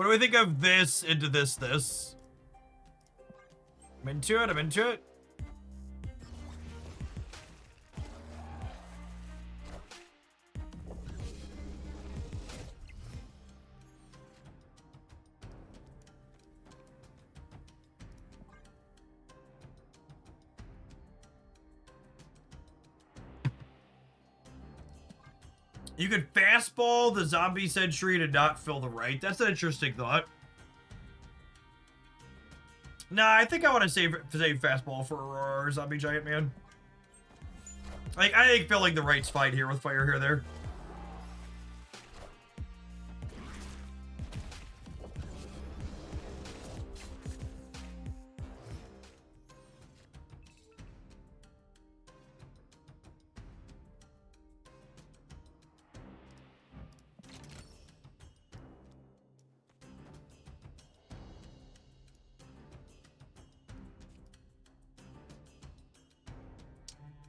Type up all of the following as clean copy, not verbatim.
What do we think of this into this? I'm into it, I'm into it. You could fastball the zombie sentry to not fill the right. That's an interesting thought. Nah, I think I want to save fastball for Aurora or zombie giant man. Like, I think filling the right's fine here with fire here there.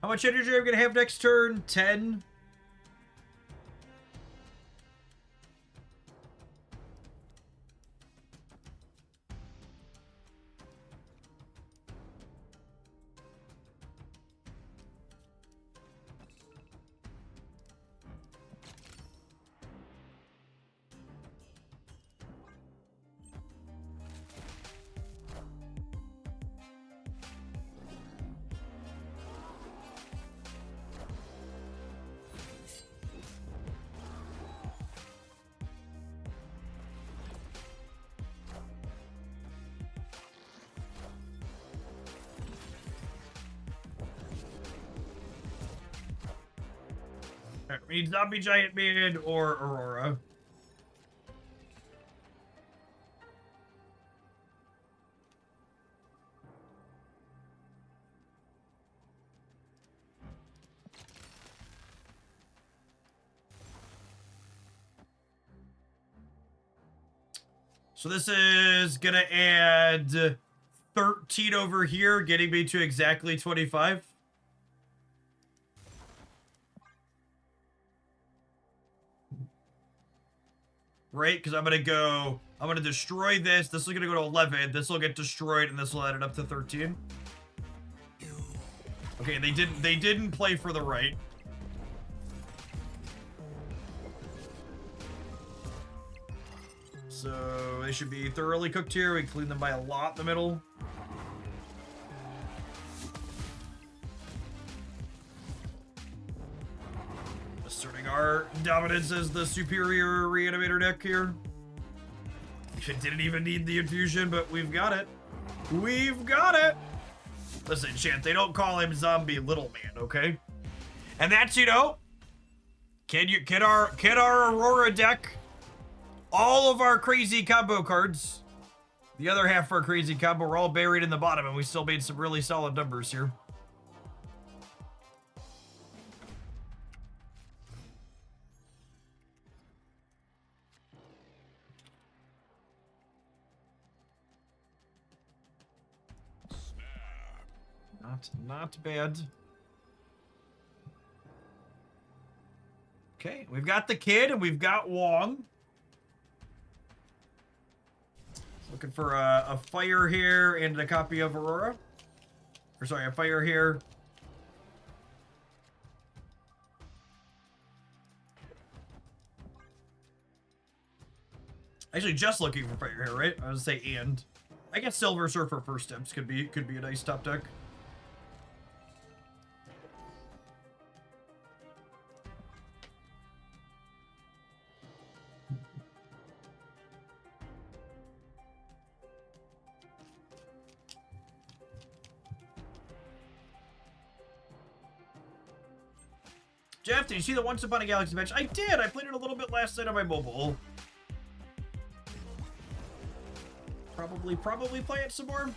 How much energy are we going to have next turn? 10? We need zombie giant man or Aurora. So this is gonna add 13 over here, getting me to exactly 25. Right? Because I'm gonna destroy this. This is gonna go to 11. This will get destroyed, and this will add it up to 13. Okay, they didn't play for the right. So they should be thoroughly cooked here. We clean them by a lot in the middle. Asserting our dominance as the superior reanimator deck here. It didn't even need the infusion, but we've got it. We've got it. Listen, Chant, they don't call him Zombie Little Man, okay? And that's, you know, can our Aurora deck, all of our crazy combo cards, the other half of our crazy combo were all buried in the bottom, and we still made some really solid numbers here. Not bad. Okay, we've got the kid and we've got Wong. Looking for a fire here and a copy of Aurora. Or sorry, a fire here. Actually, just looking for fire here, right? I was gonna say and. I guess Silver Surfer First Steps could be a nice top deck. Jeff, did you see the Once Upon a Galaxy match? I did! I played it a little bit last night on my mobile. Probably play it some more.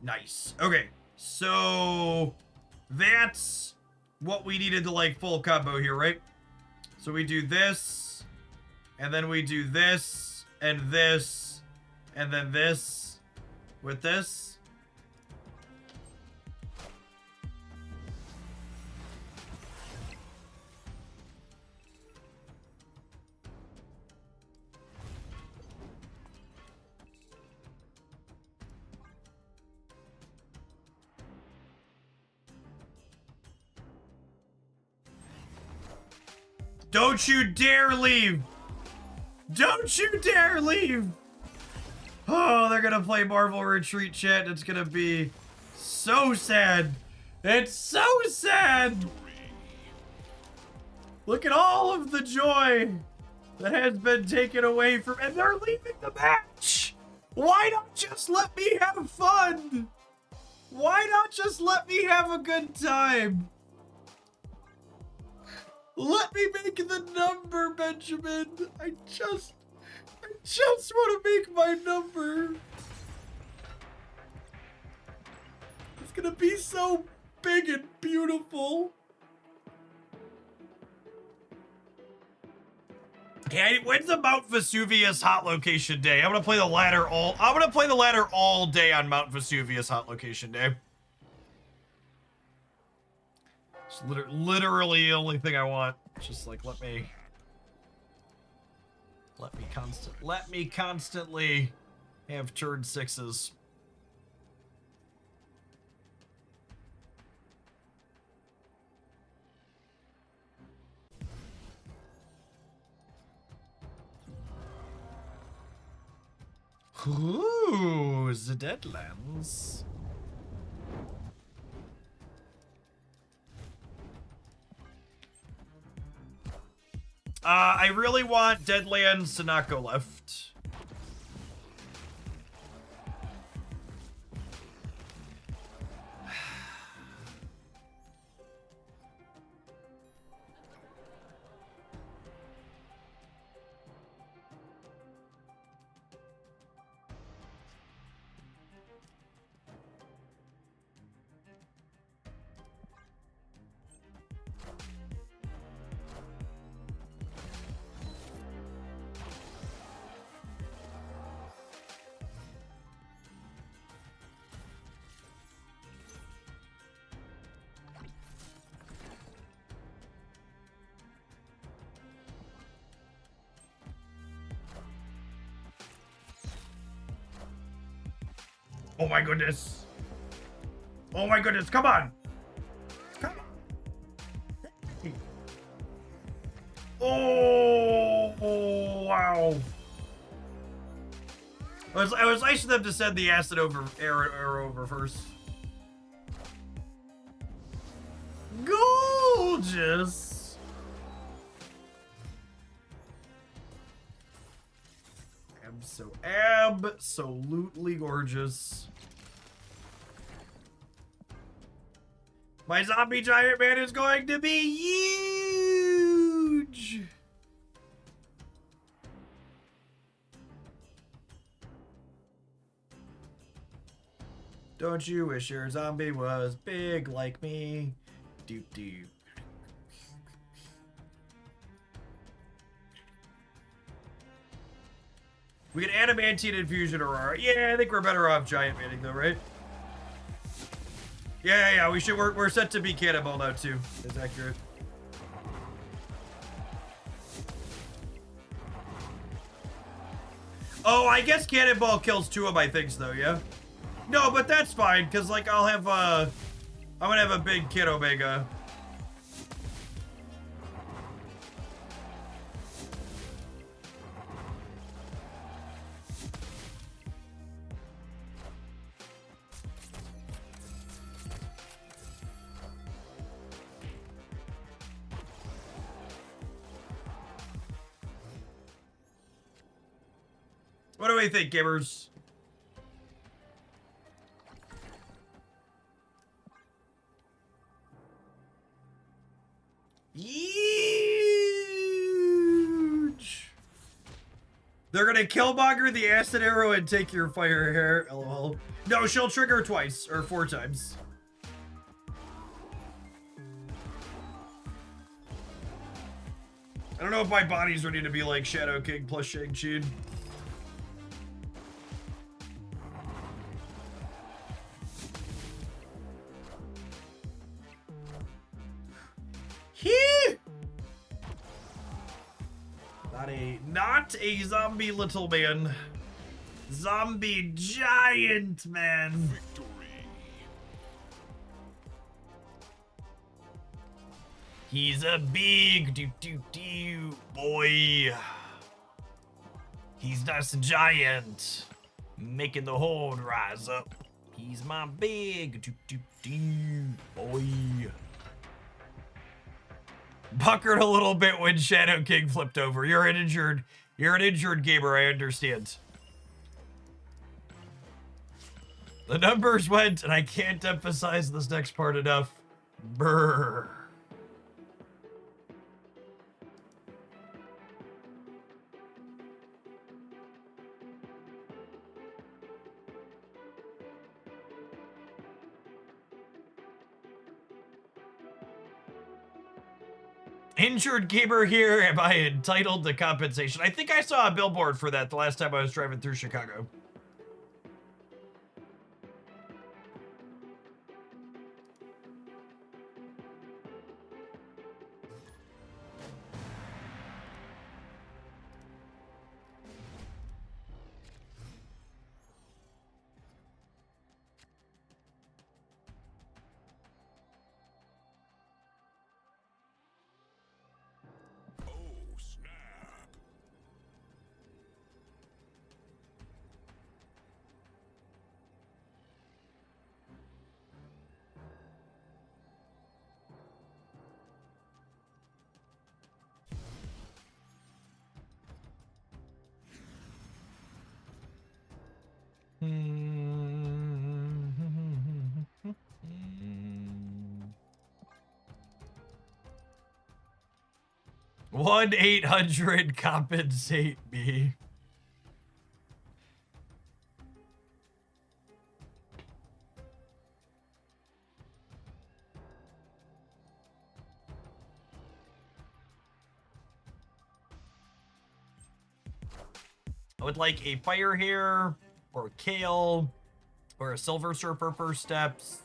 Nice. Okay, so that's what we needed to like full combo here, right? So we do this, and then we do this, and this, and then this, with this. Don't you dare leave! Don't you dare leave! Oh, they're gonna play Marvel Retreat, chat. It's gonna be so sad. It's so sad! Look at all of the joy that has been taken away from, and they're leaving the match! Why not just let me have fun? Why not just let me have a good time? Let me make the number, Benjamin. I just want to make my number. It's gonna be so big and beautiful. Hey, when's the Mount Vesuvius hot location day? I'm gonna play the ladder all day on Mount Vesuvius hot location day. It's literally the only thing I want. Just like let me constantly have turn 6s. Ooh, the Deadlands. I really want Deadlands to not go left. Oh my goodness. Oh my goodness, come on. Come on. Oh, wow. It was nice of them to send the acid arrow over first. Gorgeous. Absolutely gorgeous. My zombie giant man is going to be huge. Don't you wish your zombie was big like me? Doop doop. We can adamantine infusion Aurora. Yeah, I think we're better off giant manning though, right? Yeah. We should. We're set to be cannonball now too. That's accurate. Oh, I guess cannonball kills 2 of my things though. Yeah. No, but that's fine because like I'll have I'm gonna have a big Kid Omega. What do we think, gamers? Huge. They're gonna killmonger the acid arrow and take your fire hair. LOL. No, she'll trigger twice or 4 times. I don't know if my body's ready to be like Shadow King plus Shang-Chi. Not a zombie little man. Zombie giant man. Victory. He's a big boy. He's nice and giant, making the horde rise up. He's my big boy. Puckered a little bit when Shadow King flipped over. You're an injured gamer, I understand. The numbers went, and I can't emphasize this next part enough. Brrr. Injured gamer here. Am I entitled to compensation? I think I saw a billboard for that the last time I was driving through Chicago. One 800 compensate me. I would like a fire hair, or a kale, or a silver surfer first steps.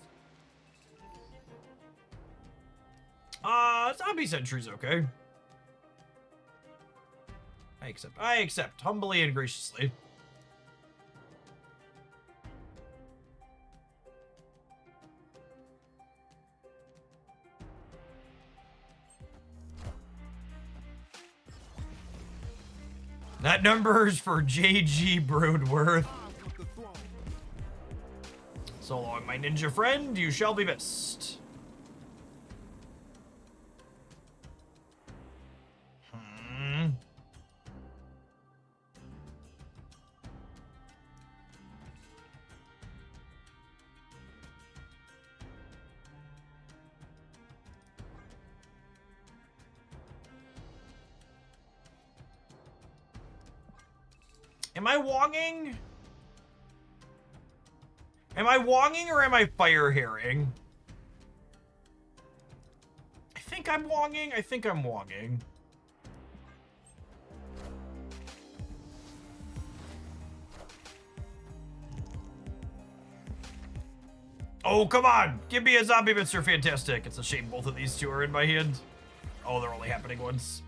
Zombie sentry's okay. I accept, humbly and graciously. That number is for JG Broodworth. So long, my ninja friend, you shall be missed. Am I wonging? Am I wonging or am I fire hairing? I think I'm wonging. I think I'm wonging. Oh, come on. Give me a zombie Mr. Fantastic. It's a shame both of these two are in my hand. Oh, they're only happening once.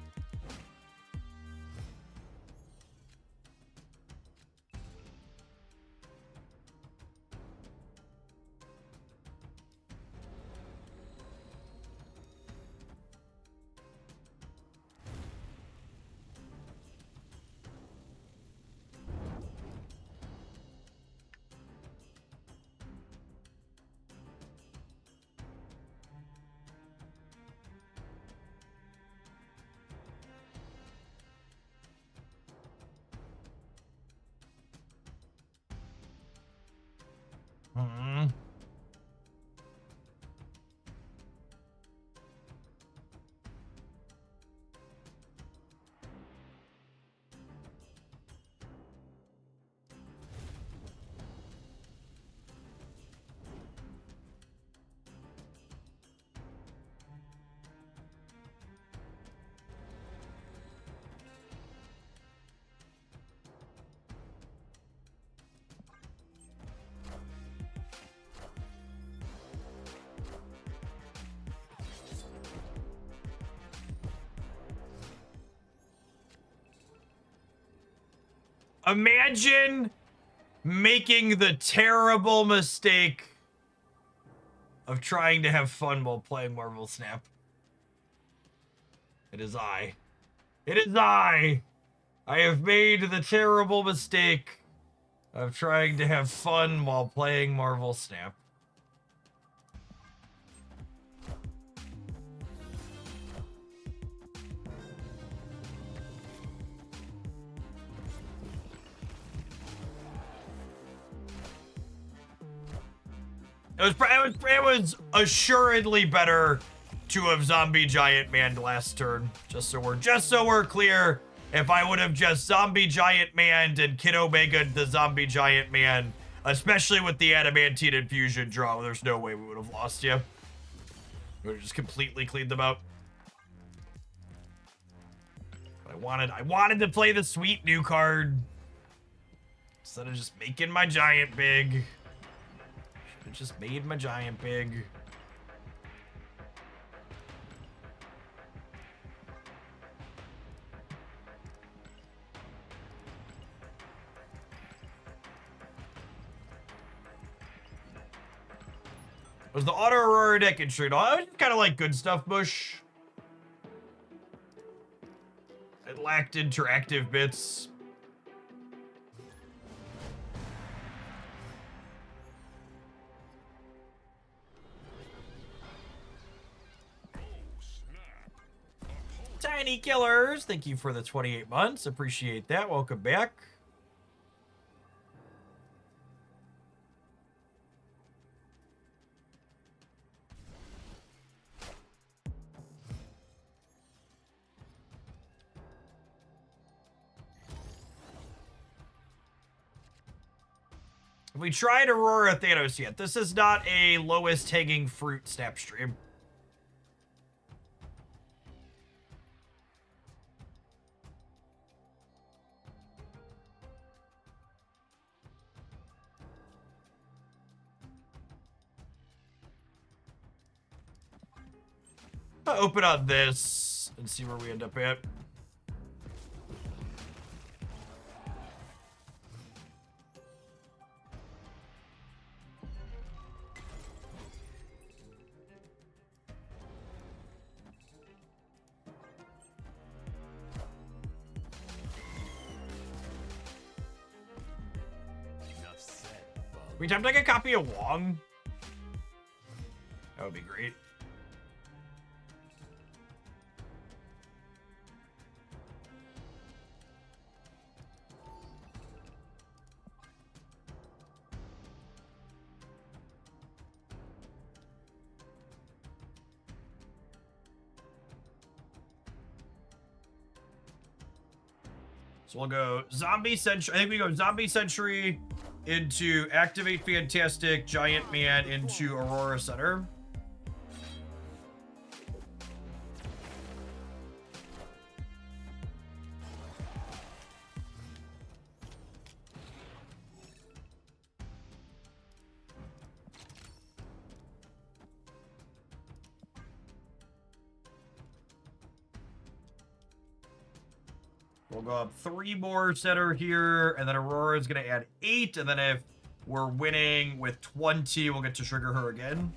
Imagine making the terrible mistake of trying to have fun while playing Marvel Snap. It is I. It is I! I have made the terrible mistake of trying to have fun while playing Marvel Snap. It was assuredly better to have zombie giant man last turn. Just so we're clear. If I would have just zombie giant manned and Kid Omega the zombie giant man, especially with the adamantine infusion draw, there's no way we would have lost you. We would have just completely cleaned them out. But I wanted to play the sweet new card instead of just making my giant big. It just made my giant big. Was the auto Aurora deck interesting? I was kind of like good stuff bush. It lacked interactive bits. Tiny Killers, thank you for the 28 months. Appreciate that. Welcome back. Have we tried Aurora Thanos yet? This is not a lowest hanging fruit snap stream. I'll open up this and see where we end up at. We attempt like a copy of Wong. That would be great. So we'll go Zombie Century. I think we go Zombie Century into Activate Fantastic, Giant Man into Aurora Center. We'll go up 3 more center here, and then Aurora is going to add 8, and then if we're winning with 20, we'll get to trigger her again.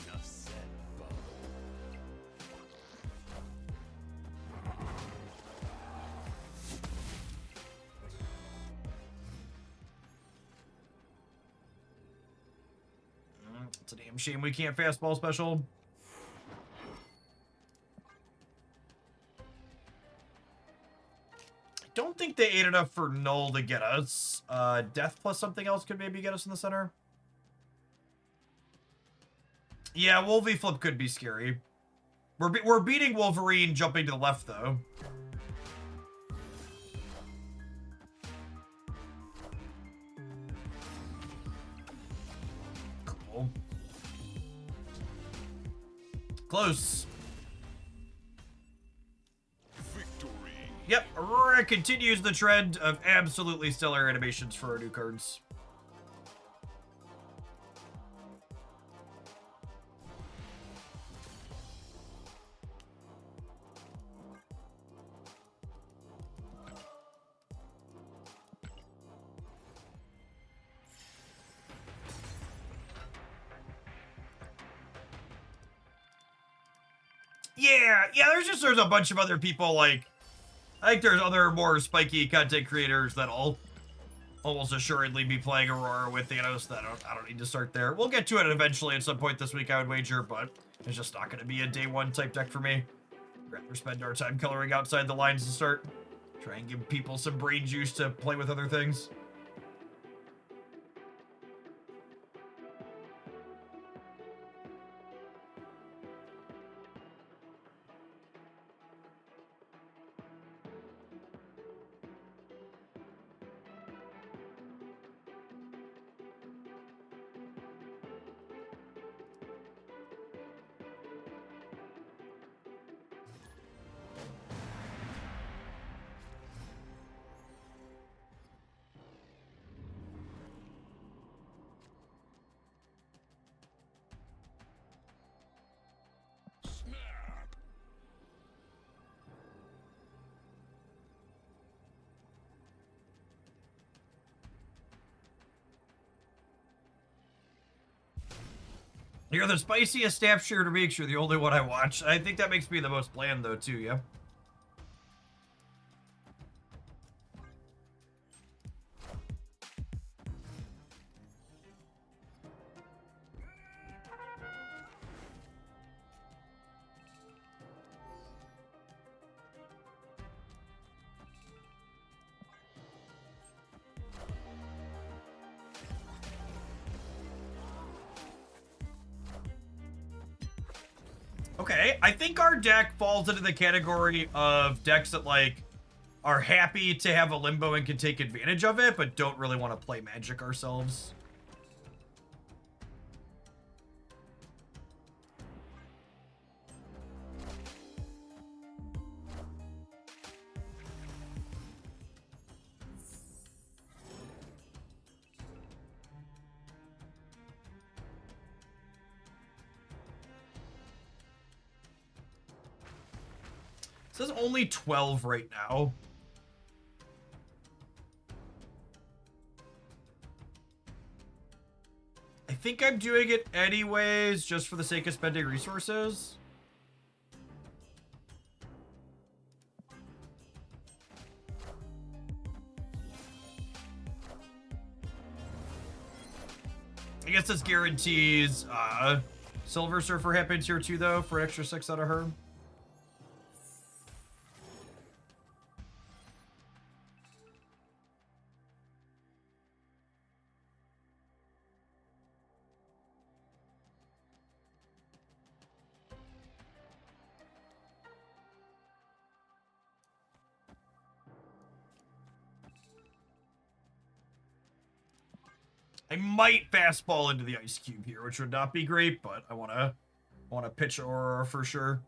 Enough said, it's a damn shame we can't fastball special. Don't think they ate enough for null to get us. Death plus something else could maybe get us in the center. Yeah, Wolvie flip could be scary. We're beating Wolverine jumping to the left though. Cool. Close. Yep, Aurora continues the trend of absolutely stellar animations for our new cards. Yeah, there's a bunch of other people, like, I think there's other more spiky content creators that'll almost assuredly be playing Aurora with Thanos that I don't need to start there. We'll get to it eventually at some point this week, I would wager, but it's just not going to be a day one type deck for me. I'd rather spend our time coloring outside the lines to start. Try and give people some brain juice to play with other things. You're the spiciest staff share to make sure the only one I watch. I think that makes me the most bland though too, yeah. Okay, I think our deck falls into the category of decks that, like, are happy to have a limbo and can take advantage of it, but don't really want to play Magic ourselves. It says only 12 right now. I think I'm doing it anyways, just for the sake of spending resources. I guess this guarantees Silver Surfer happens here too, though, for an extra 6 out of her. I might fastball into the ice cube here, which would not be great, but I wanna pitch Aurora for sure.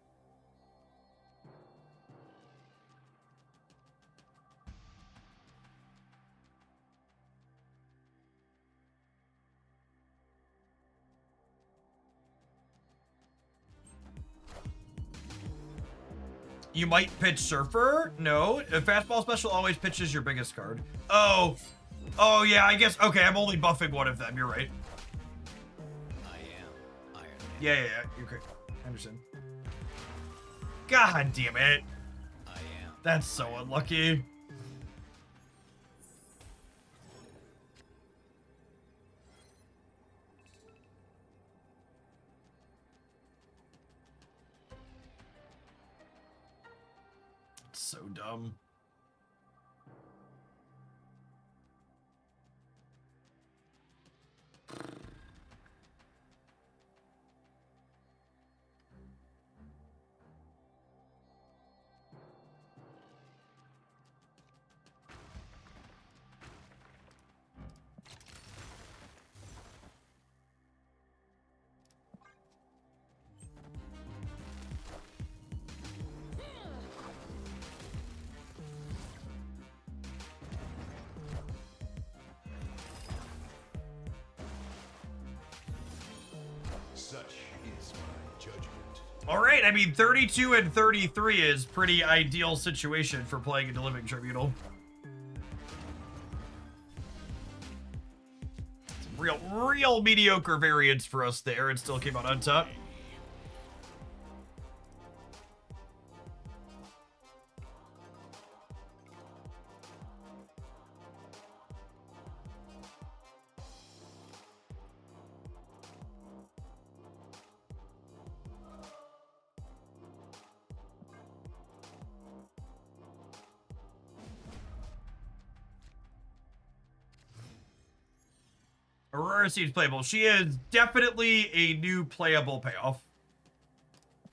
You might pitch Surfer? No. A fastball special always pitches your biggest card. Oh. Oh, yeah, I guess. Okay, I'm only buffing one of them. You're right. I am Iron Man. Yeah. You're great. I understand. God damn it. I am. That's so unlucky. So dumb. Such is my judgment. All right, I mean, 32 and 33 is pretty ideal situation for playing into Living Tribunal. Some real mediocre variance for us there. It still came out on top. Aurora seems playable. She is definitely a new playable payoff.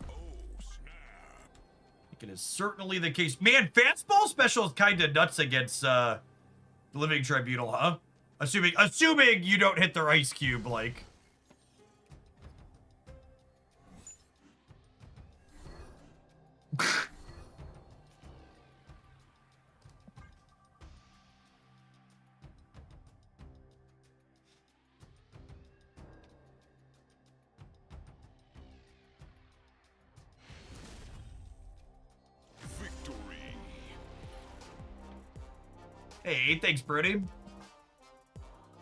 Oh, snap. I think it is certainly the case. Man, Fastball special is kind of nuts against the Living Tribunal, huh? Assuming you don't hit their ice cube, like. Victory. Hey, thanks, Brody.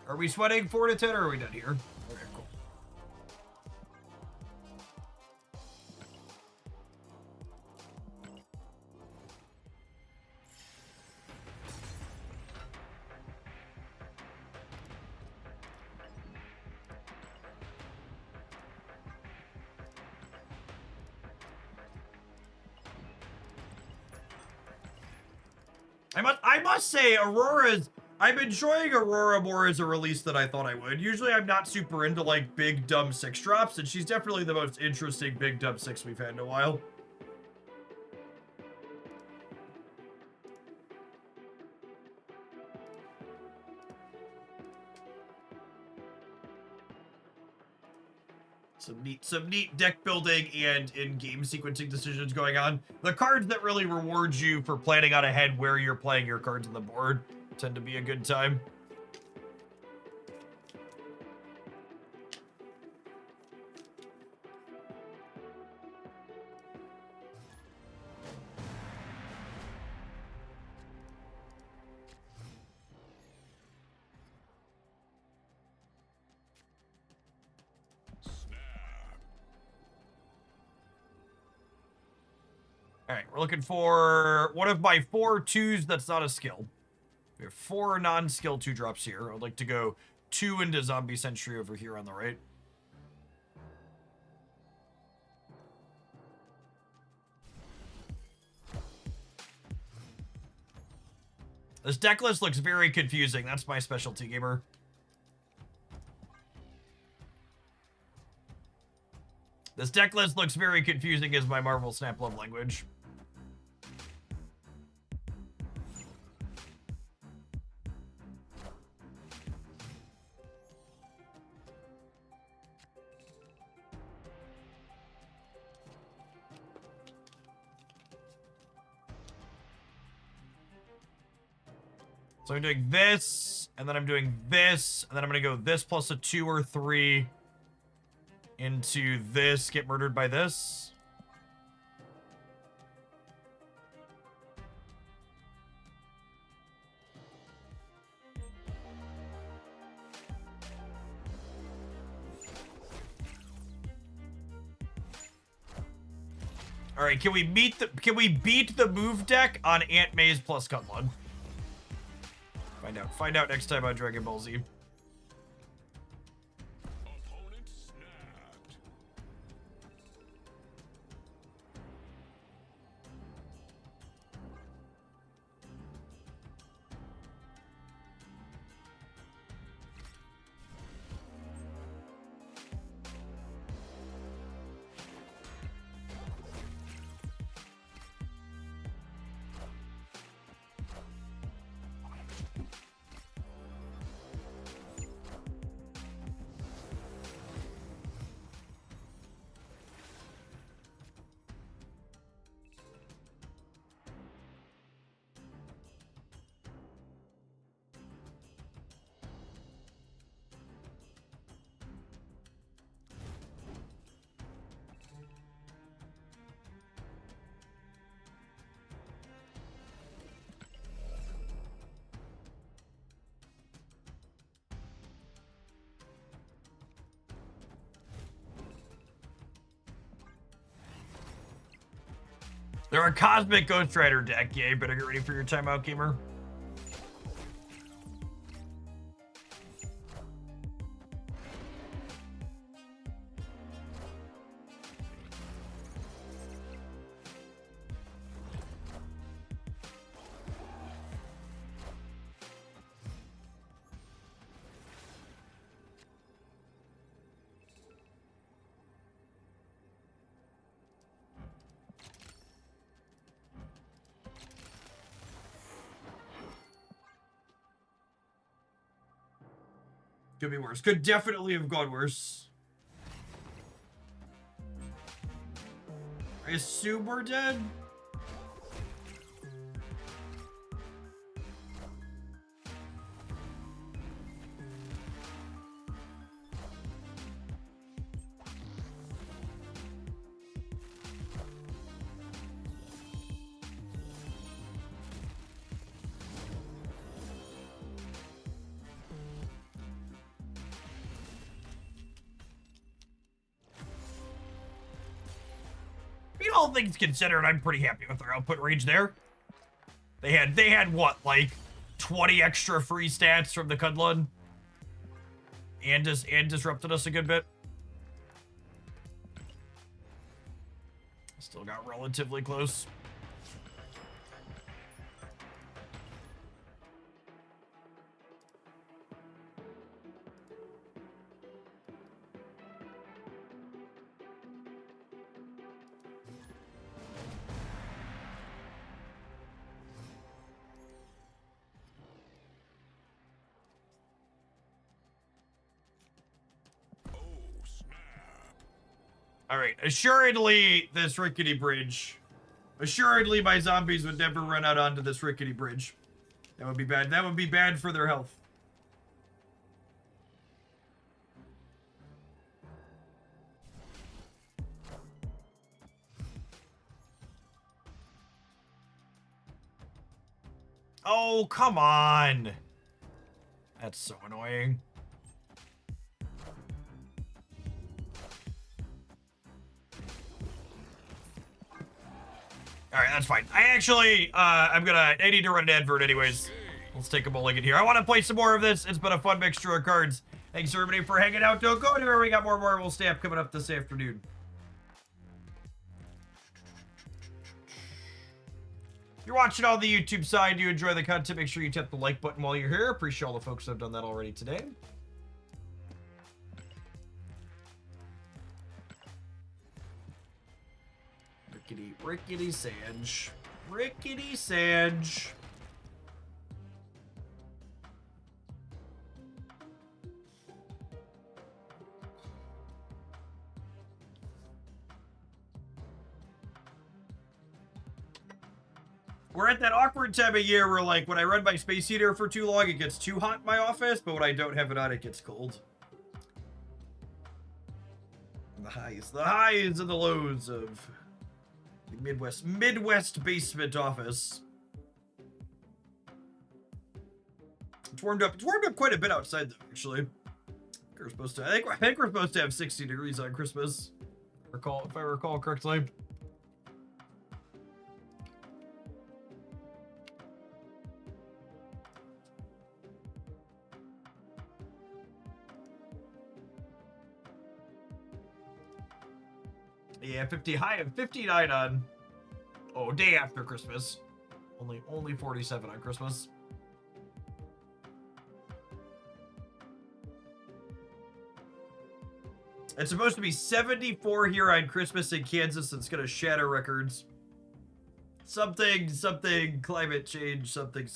Are we sweating 4 to 10 or are we done here? Okay, cool. I must say, I'm enjoying Aurora more as a release than I thought I would. Usually I'm not super into, like, big, dumb 6 drops, and she's definitely the most interesting big, dumb 6 we've had in a while. Some neat deck building and in-game sequencing decisions going on. The cards that really reward you for planning out ahead where you're playing your cards on the board tend to be a good time. All right, we're looking for one of my 4 2s that's not a skill. We have 4 non-skill 2 drops here. I'd like to go 2 into Zombie Sentry over here on the right. This deck list looks very confusing. That's my specialty, gamer. This deck list looks very confusing as my Marvel Snap love language. So I'm doing this, and then I'm doing this, and then I'm going to go this plus a 2 or 3 into this, get murdered by this. All right, can we beat the move deck on Aunt May's plus Cutlawn? Find out next time on Dragon Ball Z. Opponent snapped. They're a Cosmic Ghost Rider deck. Yeah, you better get ready for your timeout, gamer. Could be worse. Could definitely have gone worse. I assume we're dead. All things considered, I'm pretty happy with their output range there. They had what, like 20 extra free stats from the Kudlun? And disrupted us a good bit. Still got relatively close. All right, assuredly this rickety bridge. Assuredly my zombies would never run out onto this rickety bridge. That would be bad. That would be bad for their health. Oh, come on. That's so annoying. All right, that's fine. I need to run an advert anyways. Let's take a mulligan here. I want to play some more of this. It's been a fun mixture of cards. Thanks everybody for hanging out. Don't go anywhere. We got more Marvel Stamp coming up this afternoon. If you're watching on the YouTube side, you enjoy the content, make sure you tap the like button while you're here. Appreciate all the folks that have done that already today. Rickety Sange. Rickety Sange. We're at that awkward time of year where, like, when I run my space heater for too long, it gets too hot in my office, but when I don't have it on, it gets cold. And the highs and the lows of the Midwest basement office. It's warmed up quite a bit outside, though, actually. We're supposed to, I think we're supposed to have 60 degrees on Christmas. If I recall correctly. Yeah, high of 59 on, day after Christmas. Only 47 on Christmas. It's supposed to be 74 here on Christmas in Kansas. It's gonna shatter records. Something, climate change, something.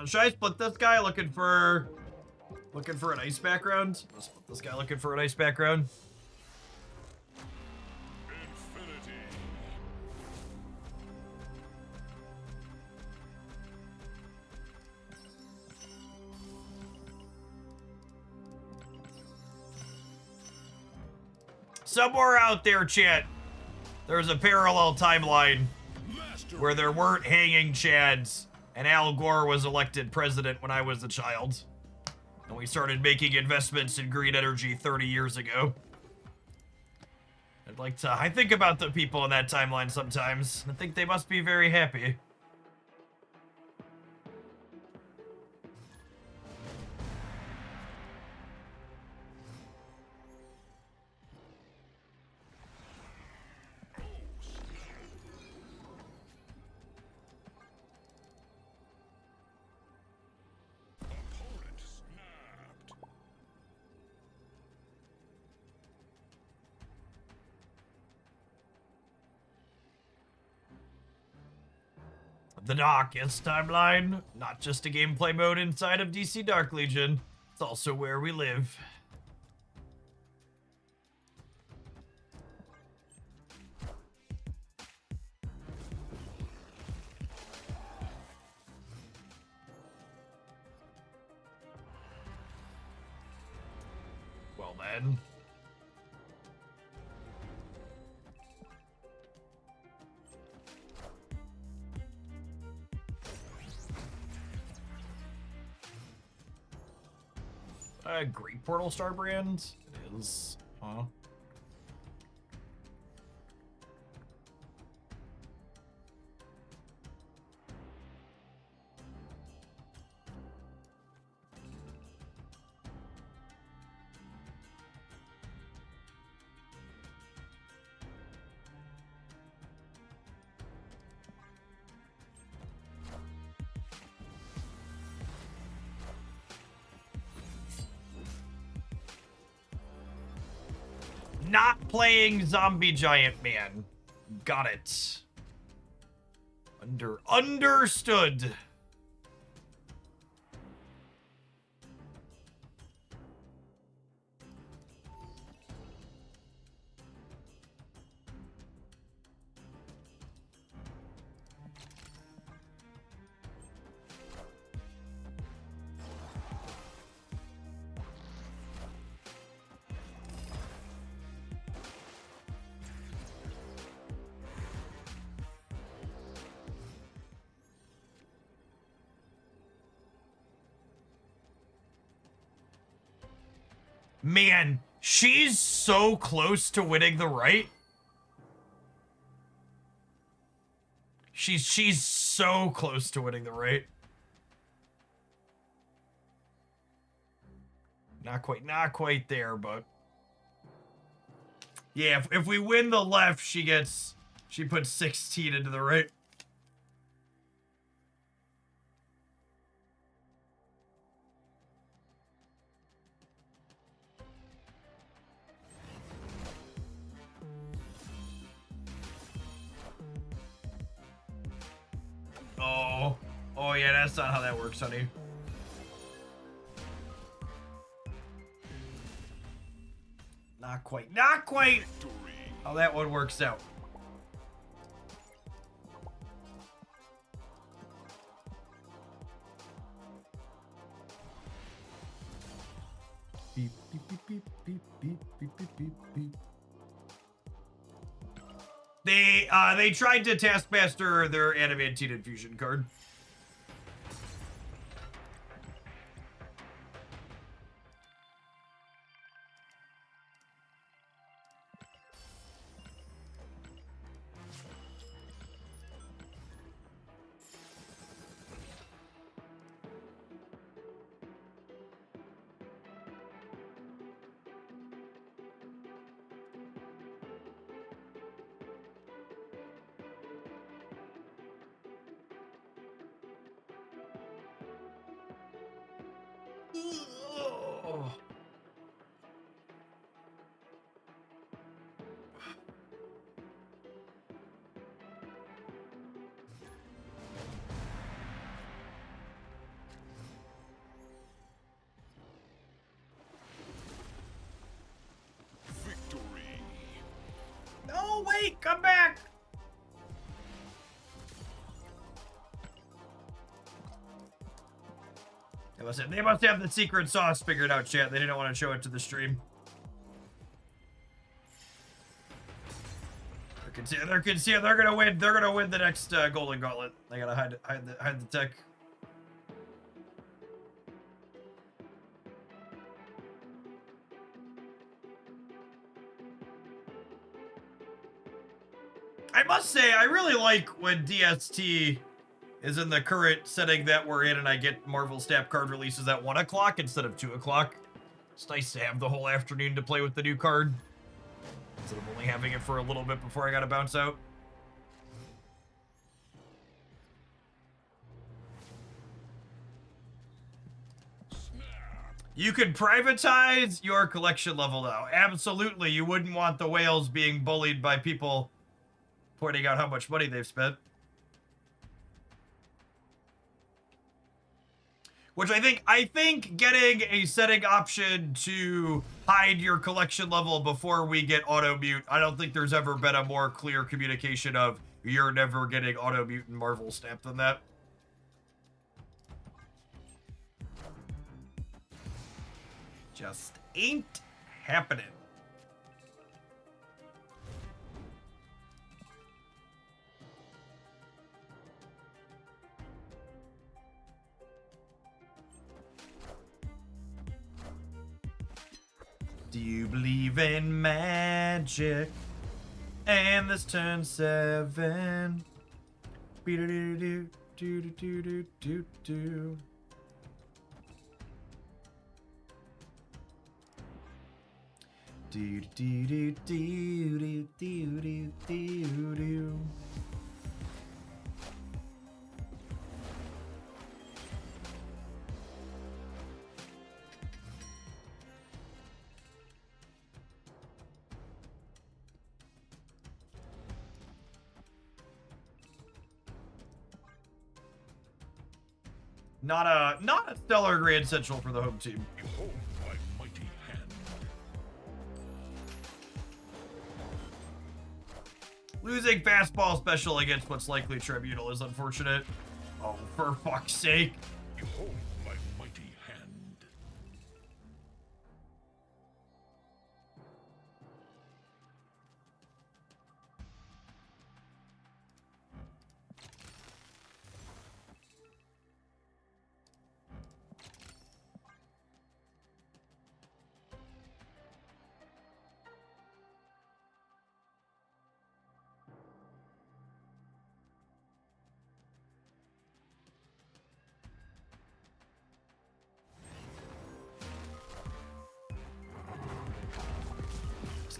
Should I split this guy looking for an ice background? I'll split this guy looking for an ice background. Infinity. Somewhere out there, chat, there's a parallel timeline where there weren't hanging chads and Al Gore was elected president when I was a child. And we started making investments in green energy 30 years ago. I think about the people in that timeline sometimes. I think they must be very happy. The darkest timeline, not just a gameplay mode inside of DC Dark Legion, it's also where we live. Well then. Great Portal Star brand? It is. Huh? Not playing Zombie Giant Man. Got it. Understood. Man, she's so close to winning the right. She's so close to winning the right. Not quite there, but yeah, if we win the left, she puts 16 into the right. Oh yeah, that's not how that works, honey. Not quite how that one works out. Beep, beep, beep, beep, beep, beep, beep, beep, beep, beep. They tried to Taskmaster their Adamantine Infusion card. No, wait, come back. They must have the secret sauce figured out, chat. They didn't want to show it to the stream. They're gonna win. They're gonna win the next Golden Gauntlet. They gotta hide the tech. I must say, I really like when DST is in the current setting that we're in and I get Marvel Snap card releases at 1 o'clock instead of 2 o'clock. It's nice to have the whole afternoon to play with the new card, instead of only having it for a little bit before I gotta bounce out. You can privatize your collection level now. Absolutely, you wouldn't want the whales being bullied by people pointing out how much money they've spent. Which I think getting a setting option to hide your collection level before we get auto mute, I don't think there's ever been a more clear communication of you're never getting auto mute in Marvel Snap than that. Just ain't happening. Do you believe in magic? And this turn 7. Be-do-do-do-do-do-do-do-do. Do-do-do-do-do-do-do-do-do. Not a stellar Grand Central for the home team. Behold my mighty hand. Losing fastball special against what's likely Tribunal is unfortunate. Oh, for fuck's sake. Behold my mighty hand.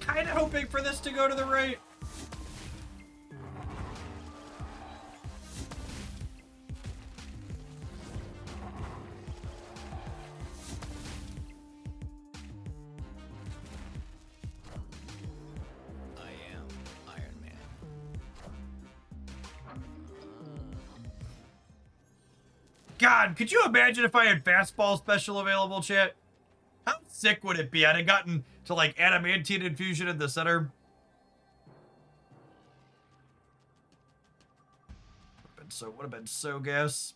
Kind of hoping for this to go to the right. I am Iron Man. God, could you imagine if I had fastball special available, chat? How sick would it be? I'd have gotten to like adamantine infusion in the center. Would have been so gas.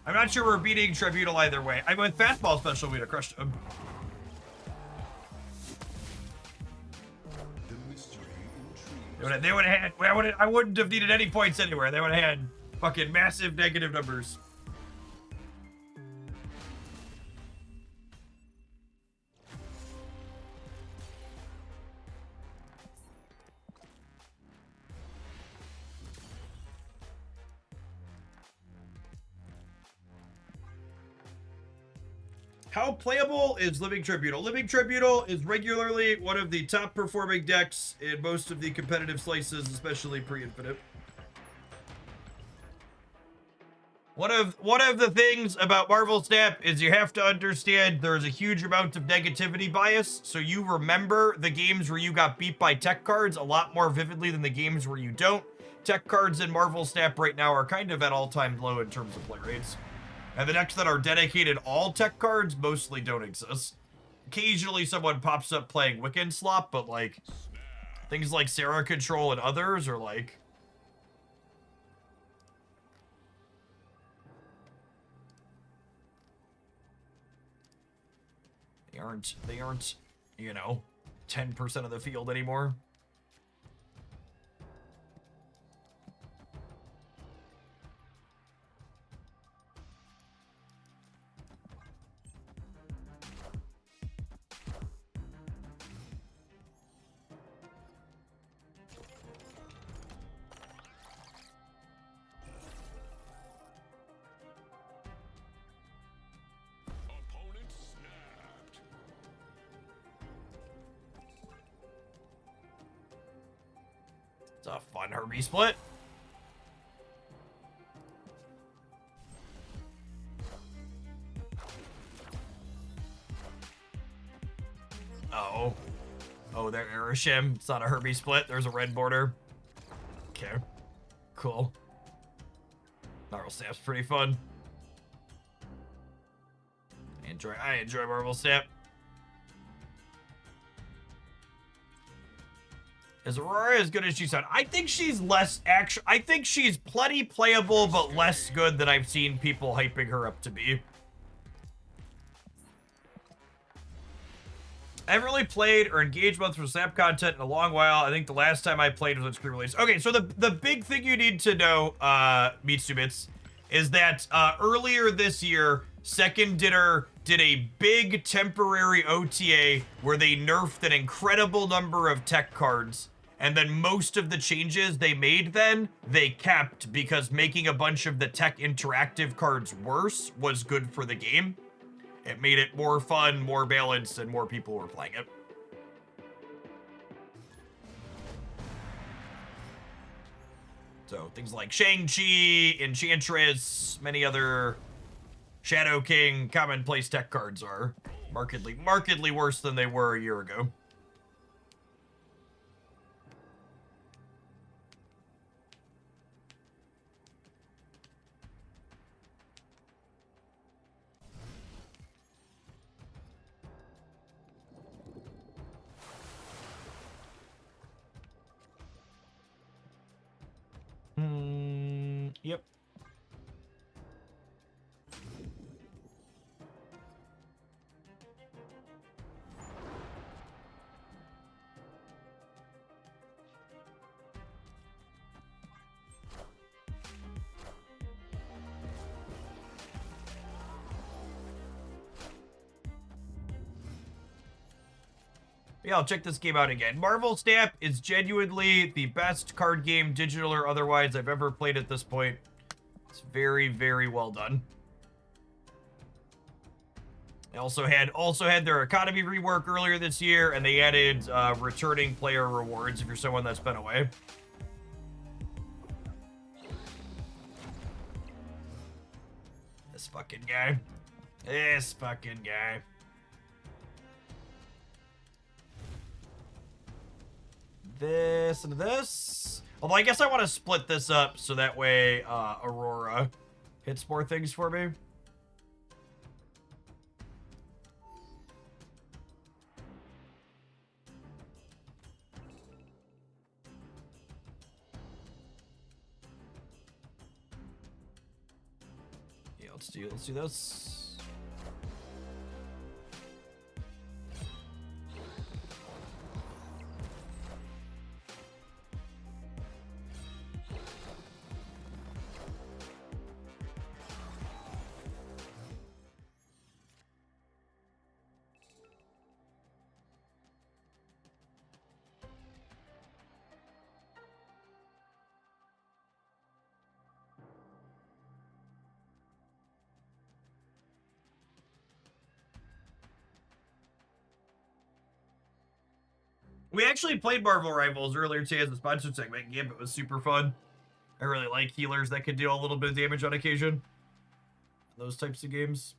I'm not sure we're beating Tribunal either way. I went fastball special, we'd have crushed him. They would have had. I wouldn't have needed any points anywhere. They would have had fucking massive negative numbers. How playable is Living Tribunal? Living Tribunal is regularly one of the top performing decks in most of the competitive slices, especially pre-infinite. One of the things about Marvel Snap is you have to understand there's a huge amount of negativity bias, so you remember the games where you got beat by tech cards a lot more vividly than the games where you don't. Tech cards in Marvel Snap right now are kind of at all-time low in terms of play rates. And the decks that are dedicated all tech cards mostly don't exist. Occasionally someone pops up playing Wiccan Slop, but like things like Sarah Control and others are like they aren't, you know, 10% of the field anymore. Opponent snapped. It's a fun Herbie split. Uh-oh. Oh, there, Erishim. It's not a Herbie split. There's a red border. Okay. Cool. Marvel Snap's pretty fun. I enjoy Marvel Snap. Is Aurora as good as she said? I think she's less I think she's plenty playable, but less good than I've seen people hyping her up to be. I haven't really played or engaged much with Snap content in a long while. I think the last time I played was when it's pre-release. Okay, so the big thing you need to know, Mitsubits, is that earlier this year, Second Dinner did a big temporary OTA where they nerfed an incredible number of tech cards. And then most of the changes they made then, they kept because making a bunch of the tech interactive cards worse was good for the game. It made it more fun, more balanced, and more people were playing it. So things like Shang-Chi, Enchantress, many other Shadow King commonplace tech cards are markedly worse than they were a year ago. Yep. Yeah, I'll check this game out again. Marvel Snap is genuinely the best card game, digital or otherwise, I've ever played at this point. It's very, very well done. They also had their economy rework earlier this year, and they added returning player rewards if you're someone that's been away. This fucking guy. This fucking guy. This and this. Although I guess I want to split this up so that way Aurora hits more things for me. Yeah, let's do this. We actually played Marvel Rivals earlier today as a sponsored segment game. It was super fun. I really like healers that can deal a little bit of damage on occasion. Those types of games.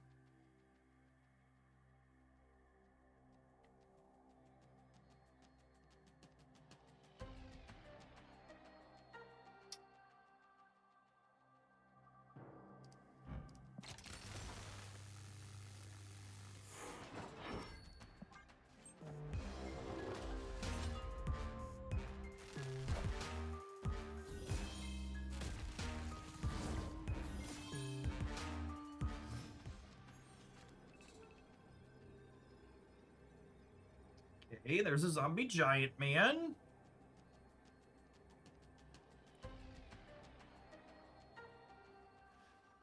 Hey, there's a zombie giant man.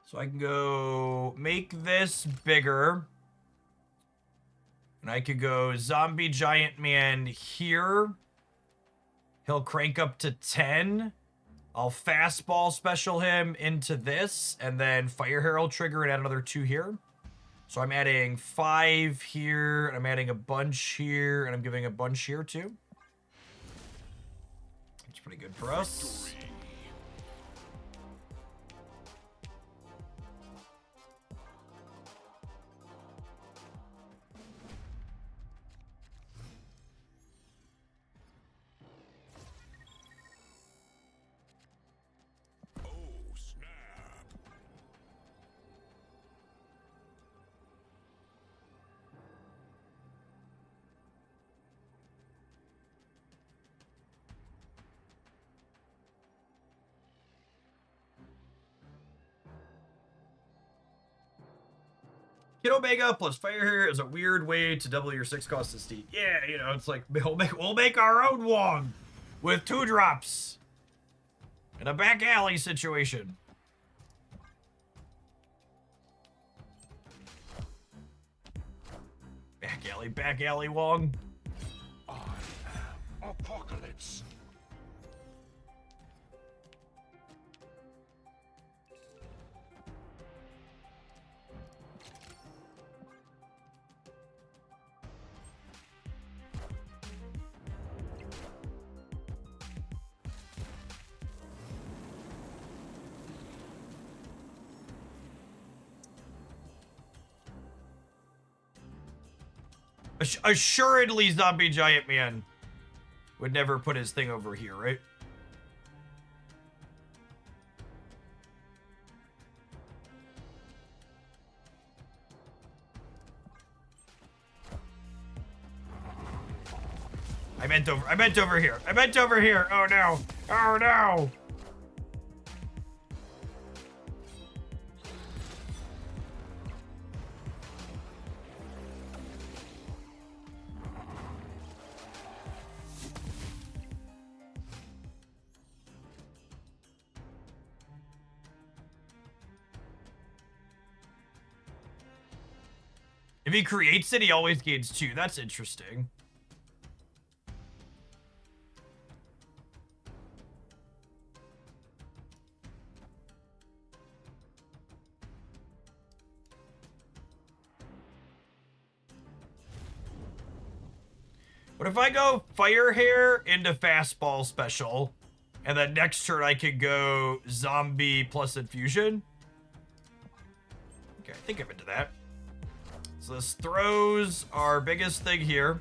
So I can go make this bigger. And I could go zombie giant man here. He'll crank up to 10. I'll fastball special him into this. And then Fire Herald trigger and add another 2 here. So I'm adding 5 here, and I'm adding a bunch here, and I'm giving a bunch here too. It's pretty good for us. Kid Omega plus Fire Hair is a weird way to double your 6 cost to Steed. Yeah, you know, it's like we'll make our own Wong with 2 drops in a back alley situation. Back alley Wong. I am Apocalypse. Assuredly, Zombie Giant Man would never put his thing over here, right? I meant over here. I meant over here. Oh no. Oh no. If he creates it, he always gains 2. That's interesting. What if I go Fire Hair into Fastball special, and then next turn I could go Zombie plus Infusion? Okay, I think I'm into that. So this throws our biggest thing here,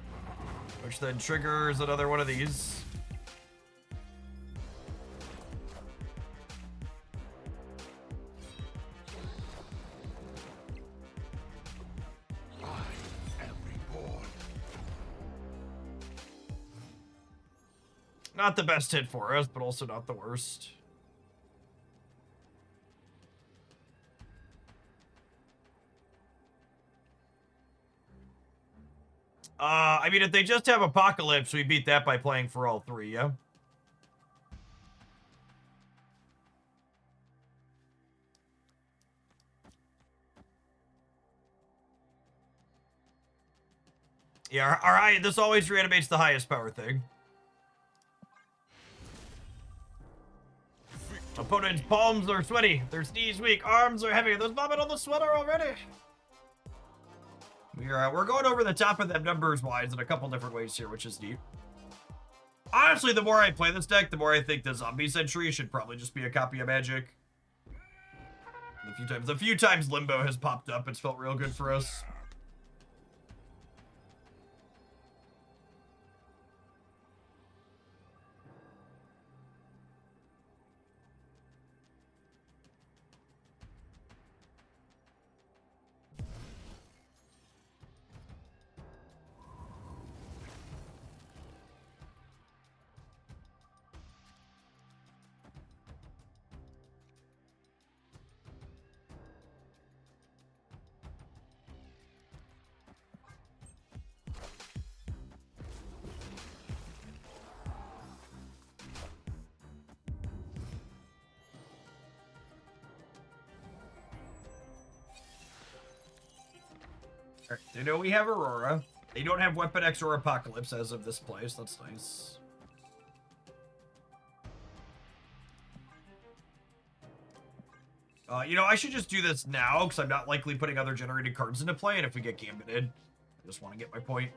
which then triggers another one of these. I am reborn. Not the best hit for us, but also not the worst. I mean, if they just have Apocalypse, we beat that by playing for all 3, yeah? Yeah, alright, this always reanimates the highest power thing. Opponent's palms are sweaty, their knees weak, arms are heavy, there's vomit on the sweater already. We're going over the top of them numbers-wise in a couple different ways here, which is neat. Honestly, the more I play this deck, the more I think the Zombie Sentry should probably just be a copy of Magic. The few times Limbo has popped up, it's felt real good for us. Alright, they know we have Aurora. They don't have Weapon X or Apocalypse as of this place. That's nice. You know, I should just do this now, because I'm not likely putting other generated cards into play, and if we get gambited, I just want to get my point.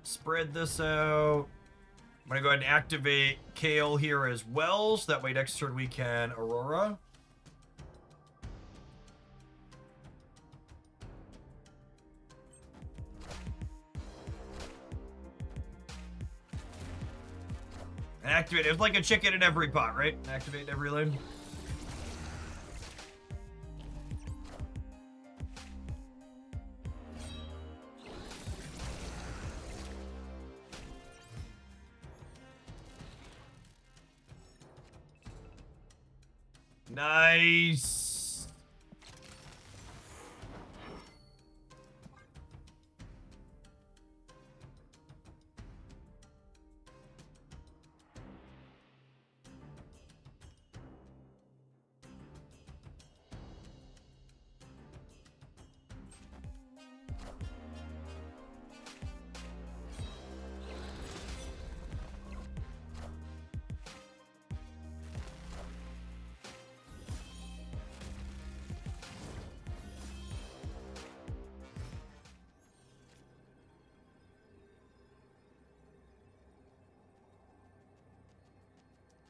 Spread this out. I'm gonna go ahead and activate Kale here as well, so that way next turn we can Aurora. And activate. It's like a chicken in every pot, right? Activate in every lane. Nice.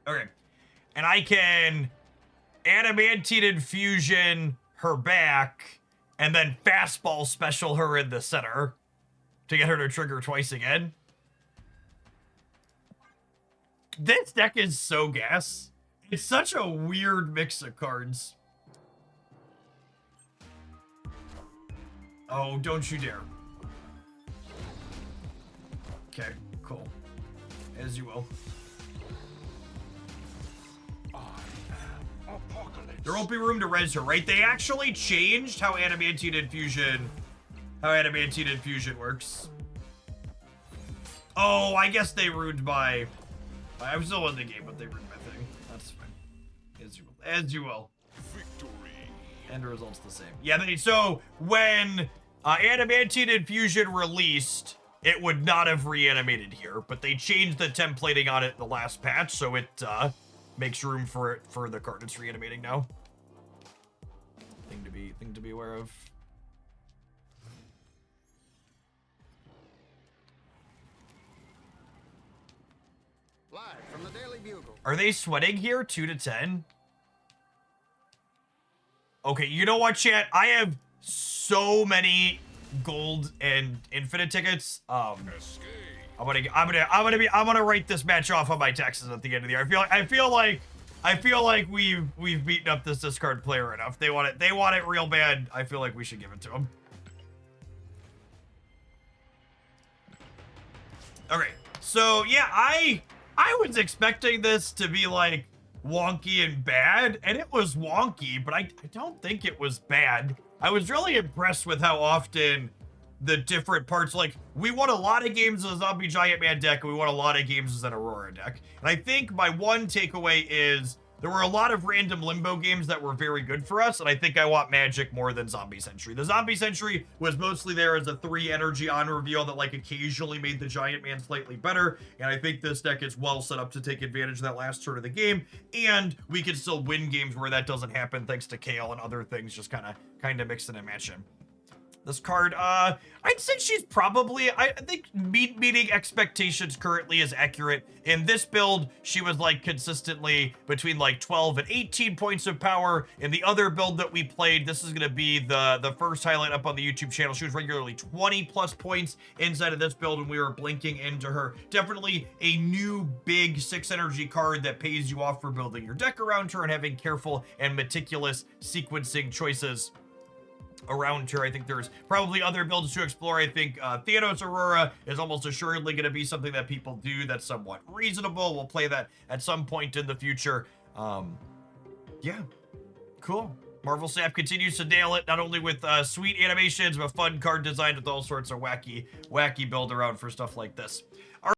Okay. And I can Adamantine Infusion her back, and then Fastball special her in the center to get her to trigger twice again. This deck is so gas. It's such a weird mix of cards. Oh, don't you dare. Okay, cool. As you will. Apocalypse. There won't be room to res her, right? They actually changed how Adamantine Infusion works. Oh, I guess they ruined my... I was still in the game, but they ruined my thing. That's fine. As you will. As you will. Victory. And the result's the same. Yeah, so when Adamantine Infusion released, it would not have reanimated here, but they changed the templating on it in the last patch, so it makes room for it for the card it's reanimating now. Thing to be aware of. Live from the Daily Bugle. Are they sweating here? 2 to 10? Okay, you know what, chat? I have so many gold and infinite tickets. Escape. I'm gonna write this match off on my taxes at the end of the year. I feel like we've beaten up this discard player enough. They want it real bad. I feel like we should give it to them. Okay, so yeah, I was expecting this to be like wonky and bad, and it was wonky, but I don't think it was bad. I was really impressed with how often the different parts, like, we won a lot of games as a Zombie Giant Man deck, and we won a lot of games as an Aurora deck. And I think my one takeaway is there were a lot of random Limbo games that were very good for us, and I think I want Magic more than Zombie Sentry. The Zombie Sentry was mostly there as a 3 energy on reveal that, like, occasionally made the Giant Man slightly better, and I think this deck is well set up to take advantage of that last turn of the game, and we can still win games where that doesn't happen thanks to Kale and other things just kind of mixing and matching. This card, I'd say she's probably, I think meeting expectations currently is accurate. In this build, she was like consistently between like 12 and 18 points of power. In the other build that we played, this is going to be the first highlight up on the YouTube channel. She was regularly 20 plus points inside of this build, and we were blinking into her. Definitely a new big 6 energy card that pays you off for building your deck around her and having careful and meticulous sequencing choices around her. I think there's probably other builds to explore. I think Theanos Aurora is almost assuredly going to be something that people do that's somewhat reasonable. We'll play that at some point in the future. Yeah, cool. Marvel Snap continues to nail it, not only with sweet animations, but fun card design with all sorts of wacky build around for stuff like this.